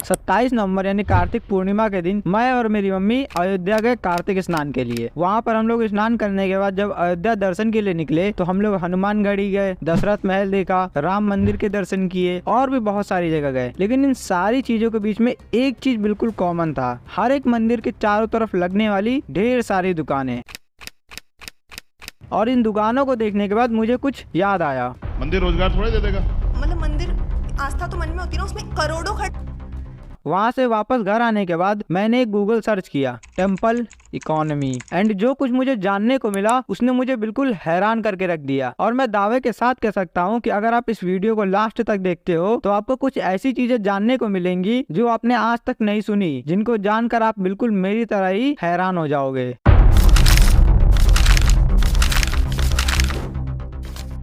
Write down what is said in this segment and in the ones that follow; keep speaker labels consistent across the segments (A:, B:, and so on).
A: 27 नवंबर यानी कार्तिक पूर्णिमा के दिन मैं और मेरी मम्मी अयोध्या गए कार्तिक स्नान के लिए। वहाँ पर हम लोग स्नान करने के बाद जब अयोध्या दर्शन के लिए निकले तो हम लोग हनुमानगढ़ी गए, दशरथ महल देखा, राम मंदिर के दर्शन किए और भी बहुत सारी जगह गए। लेकिन इन सारी चीजों के बीच में एक चीज बिल्कुल कॉमन था, हर एक मंदिर के चारों तरफ लगने वाली ढेर सारी दुकानें। और इन दुकानों को देखने के बाद मुझे कुछ याद आया।
B: मंदिर रोजगार थोड़े दे देगा।
C: मतलब मंदिर आस्था तो मन में होती है ना, उसमें करोड़ों खर्च।
A: वहाँ से वापस घर आने के बाद मैंने एक गूगल सर्च किया, टेम्पल इकोनॉमी, एंड जो कुछ मुझे जानने को मिला उसने मुझे बिल्कुल हैरान करके रख दिया। और मैं दावे के साथ कह सकता हूँ कि अगर आप इस वीडियो को लास्ट तक देखते हो तो आपको कुछ ऐसी चीजें जानने को मिलेंगी जो आपने आज तक नहीं सुनी, जिनको जानकर आप बिल्कुल मेरी तरह ही हैरान हो जाओगे।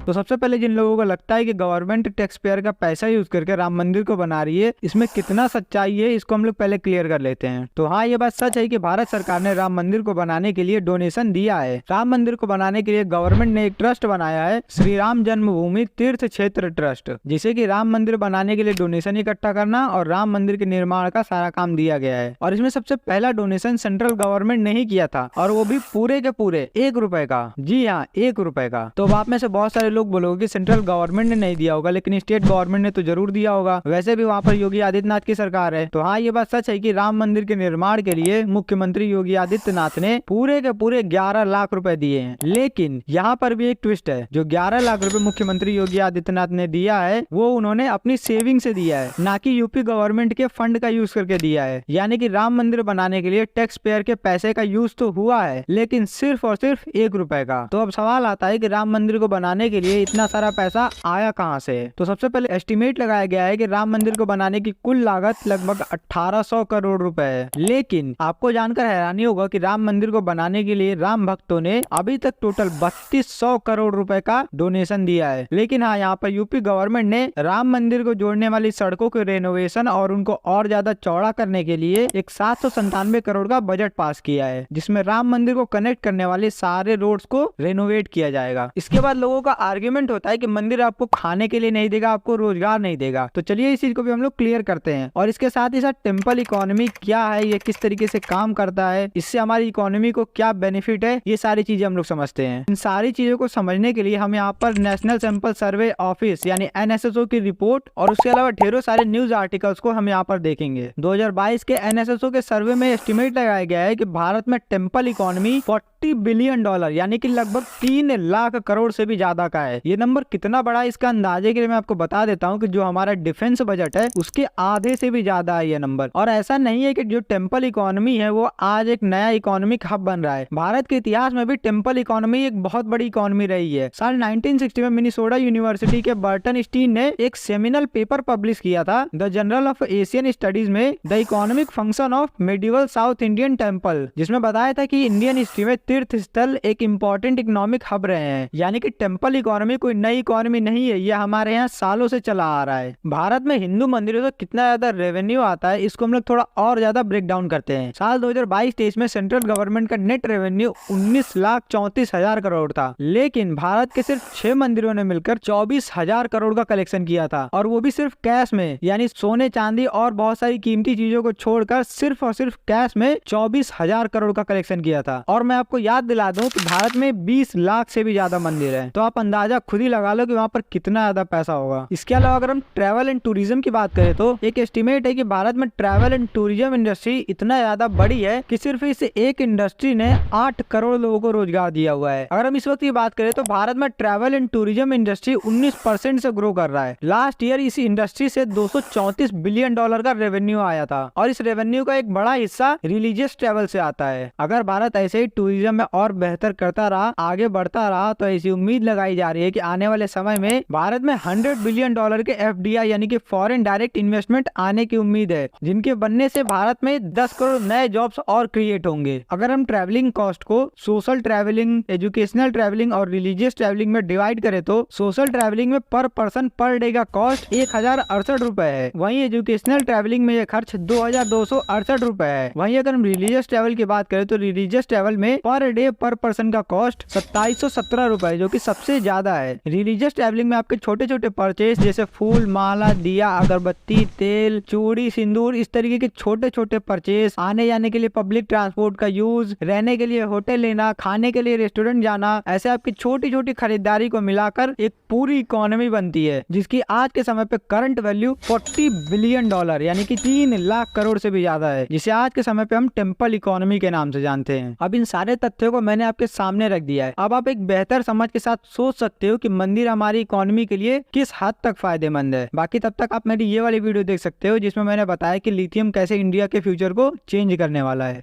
A: तो सबसे पहले जिन लोगों को लगता है कि गवर्नमेंट टैक्स पेयर का पैसा यूज करके राम मंदिर को बना रही है, इसमें कितना सच्चाई है इसको हम लोग पहले क्लियर कर लेते हैं। तो हाँ, ये बात सच है कि भारत सरकार ने राम मंदिर को बनाने के लिए डोनेशन दिया है। राम मंदिर को बनाने के लिए गवर्नमेंट ने एक ट्रस्ट बनाया है, श्री राम जन्मभूमि तीर्थ क्षेत्र ट्रस्ट, जिसे कि राम मंदिर बनाने के लिए डोनेशन इकट्ठा करना और राम मंदिर के निर्माण का सारा काम दिया गया है। और इसमें सबसे पहला डोनेशन सेंट्रल गवर्नमेंट ने ही किया था, और वो भी पूरे के पूरे 1 रुपए का। जी हाँ, 1 रुपए का। तो आप में से बहुत सारे लोग बोलोगे कि सेंट्रल गवर्नमेंट ने नहीं दिया होगा, लेकिन स्टेट गवर्नमेंट ने तो जरूर दिया होगा। वैसे भी वहाँ पर योगी आदित्यनाथ की सरकार है। तो हाँ, ये बात सच है कि राम मंदिर के निर्माण के लिए मुख्यमंत्री योगी आदित्यनाथ ने पूरे के पूरे 11 लाख रुपए दिए हैं। लेकिन यहाँ पर भी एक ट्विस्ट है, जो 11 लाख रुपए मुख्यमंत्री योगी आदित्यनाथ ने दिया है वो उन्होंने अपनी सेविंग से दिया है, ना कि यूपी गवर्नमेंट के फंड का यूज करके दिया है। यानी कि राम मंदिर बनाने के लिए टैक्स पेयर के पैसे का यूज तो हुआ है, लेकिन सिर्फ और सिर्फ 1 रुपए का। तो अब सवाल आता है कि राम मंदिर को बनाने के लिए इतना सारा पैसा आया कहां से? तो सबसे पहले एस्टिमेट लगाया गया है कि राम मंदिर को बनाने की कुल लागत लगभग 1800 करोड़ रुपए है। लेकिन आपको जानकर हैरानी होगा कि राम मंदिर को बनाने के लिए राम भक्तों ने अभी तक टोटल 3200 करोड़ रुपए का डोनेशन दिया है। लेकिन हाँ, यहाँ पर यूपी गवर्नमेंट ने राम मंदिर को जोड़ने वाली सड़कों के रेनोवेशन और उनको और ज्यादा चौड़ा करने के लिए एक 797 करोड़ का बजट पास किया है, जिसमें राम मंदिर को कनेक्ट करने वाले सारे रोड्स को रेनोवेट किया जाएगा। इसके बाद लोगों का आर्ग्यूमेंट होता है कि मंदिर आपको खाने के लिए नहीं देगा, आपको रोजगार नहीं देगा। तो चलिए इस चीज को भी हम लोग क्लियर करते हैं, और इसके साथ ही साथ टेम्पल इकोनॉमी क्या है, ये किस तरीके से काम करता है, इससे हमारी इकोनॉमी को क्या बेनिफिट है, ये सारी चीजें हम लोग समझते हैं। इन सारी चीजों को समझने के लिए हम यहाँ पर नेशनल सैंपल सर्वे ऑफिस यानी NSSO की रिपोर्ट और उसके अलावा ढेरों सारे न्यूज आर्टिकल्स को हम यहाँ पर देखेंगे। 2022 के NSSO के सर्वे में एस्टिमेट लगाया गया है कि भारत में टेम्पल इकोनॉमी $40 बिलियन यानी कि लगभग 3 लाख करोड़ से भी ज्यादा का है। ये नंबर कितना बड़ा है इसका अंदाजे के लिए मैं आपको बता देता हूँ कि जो हमारा डिफेंस बजट है उसके आधे से भी ज्यादा है ये नंबर। और ऐसा नहीं है कि जो टेम्पल इकोनॉमी है वो आज एक नया इकोनॉमिक हब बन रहा है। भारत के इतिहास में भी टेम्पल इकोनॉमी एक बहुत बड़ी इकोनॉमी रही है। साल 1960 में मिनेसोटा यूनिवर्सिटी के बर्टन स्टीन ने एक सेमिनल पेपर पब्लिश किया था, the journal of Asian studies में, the economic function of medieval south Indian temple, जिसमें बताया था कि इंडियन हिस्ट्री में तीर्थ स्थल एक इम्पोर्टेंट इकोनॉमिक हब रहे हैं। यानी कि टेम्पल इकोनॉमी कोई नई इकोनॉमी नहीं है, ये हमारे यहाँ सालों से चला आ रहा है। भारत में हिंदू मंदिरों से कितना ज्यादा रेवेन्यू आता है इसको हम लोग थोड़ा और ज्यादा ब्रेक डाउन करते हैं। साल 2022-23 में सेंट्रल गवर्नमेंट का नेट रेवेन्यू 19,34,000 करोड़ था, लेकिन भारत के सिर्फ 6 मंदिरों ने मिलकर 24,000 करोड़ का कलेक्शन किया था, और वो भी सिर्फ कैश में, यानी सोने चांदी और बहुत सारी कीमती चीजों को छोड़कर सिर्फ और सिर्फ कैश में 24,000 करोड़ का कलेक्शन किया था। और मैं आपको याद दिला दूं कि भारत में 20 लाख से भी ज्यादा मंदिर है, तो आप अंदाजा खुद ही लगा लो कि वहाँ पर कितना ज्यादा पैसा होगा। इसके अलावा अगर हम ट्रैवल एंड टूरिज्म की बात करें तो एक एस्टिमेट है कि भारत में ट्रैवल एंड टूरिज्म इंडस्ट्री इतना ज्यादा बड़ी है कि सिर्फ इस एक इंडस्ट्री ने 8 करोड़ लोगों को रोजगार दिया हुआ है। अगर हम इस वक्त की बात करें तो भारत में ट्रैवल एंड टूरिज्म इंडस्ट्री 19% से ग्रो कर रहा है। लास्ट ईयर इस इंडस्ट्री से $234 बिलियन का रेवेन्यू आया था, और इस रेवेन्यू का एक बड़ा हिस्सा रिलीजियस ट्रैवल से आता है। अगर भारत ऐसे ही टूरिज्म में और बेहतर करता रहा, आगे बढ़ता रहा, तो ऐसी उम्मीद लगाई जा रही है कि आने वाले समय में भारत में $100 बिलियन के FDI यानी कि फॉरेन डायरेक्ट इन्वेस्टमेंट आने की उम्मीद है, जिनके बनने से भारत में 10 करोड़ नए जॉब्स और क्रिएट होंगे। अगर हम ट्रैवलिंग कॉस्ट को सोशल ट्रैवलिंग, एजुकेशनल ट्रैवलिंग और रिलीजियस ट्रैवलिंग में डिवाइड करें तो सोशल ट्रैवलिंग में पर पर्सन पर डे का कॉस्ट 1068 रुपए है। वहीं एजुकेशनल ट्रैवलिंग में यह खर्च 2268 रुपए है। वहीं अगर हम रिलीजियस ट्रैवल की बात करें तो रिलीजियस ट्रैवल में पर पर डे पर पर्सन का कॉस्ट 2717 रुपए, जो कि सबसे ज्यादा है। रिलीजियस ट्रैवलिंग में आपके छोटे छोटे परचेज जैसे फूल, माला, दिया, अगरबत्ती, तेल, चूड़ी, सिंदूर, इस तरीके के छोटे छोटे परचेज, आने जाने के लिए पब्लिक ट्रांसपोर्ट का यूज, रहने के लिए होटल लेना, खाने के लिए रेस्टोरेंट जाना, ऐसे आपकी छोटी छोटी खरीदारी को मिलाकर एक पूरी इकोनॉमी बनती है, जिसकी आज के समय पे करंट वैल्यू $40 बिलियन यानी कि 3 लाख करोड़ से भी ज्यादा है, जिसे आज के समय पे हम टेम्पल इकोनॉमी के नाम से जानते हैं। अब इन सारे तथ्यों को मैंने आपके सामने रख दिया है। अब आप एक बेहतर समझ के साथ सोच सकते हो कि मंदिर हमारी इकोनॉमी के लिए किस हद तक फायदेमंद है। बाकी तब तक आप मेरी ये वाली वीडियो देख सकते हो जिसमें मैंने बताया कि लिथियम कैसे इंडिया के फ्यूचर को चेंज करने वाला है।